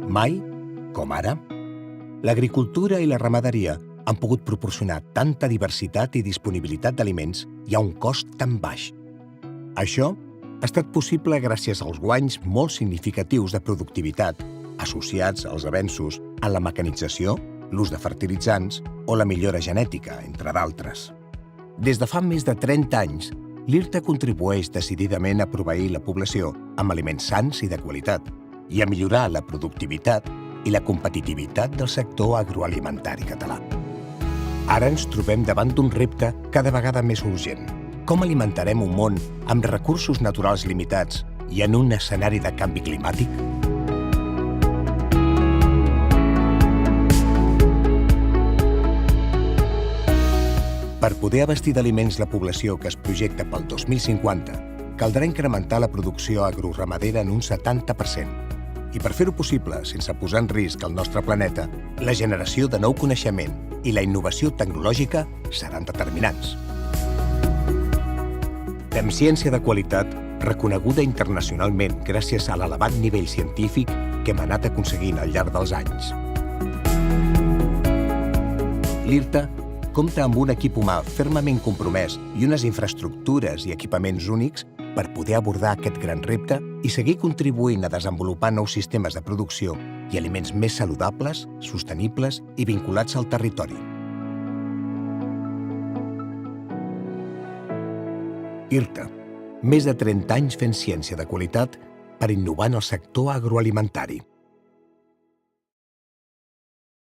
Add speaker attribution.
Speaker 1: Mai, com ara, l'agricultura i la ramaderia han pogut proporcionar tanta diversitat i disponibilitat d'aliments i a un cost tan baix. Això ha estat possible gràcies als guanys molt significatius de productivitat associats als avenços en la mecanització, l'ús de fertilitzants o la millora genètica, entre d'altres. Des de fa més de 30 anys, l'IRTA contribueix decididament a proveir la població amb aliments sans i de qualitat i a millorar la productivitat i la competitivitat del sector agroalimentari català. Ara ens trobem davant d'un repte cada vegada més urgent. Com alimentarem un món amb recursos naturals limitats i en un escenari de canvi climàtic? Per poder abastir d'aliments la població que es projecta pel 2050, caldrà incrementar la producció agroramadera en un 70%. I per fer-ho possible, sense posar en risc el nostre planeta, la generació de nou coneixement i la innovació tecnològica seran determinants. Fem ciència de qualitat reconeguda internacionalment gràcies a l'elevat nivell científic que hem anat aconseguint al llarg dels anys. L'IRTA compta amb un equip humà fermament compromès i unes infraestructures i equipaments únics per poder abordar aquest gran repte i seguir contribuint a desenvolupar nous sistemes de producció i aliments més saludables, sostenibles i vinculats al territori. IRTA, més de 30 anys fent ciència de qualitat per innovar en el sector agroalimentari.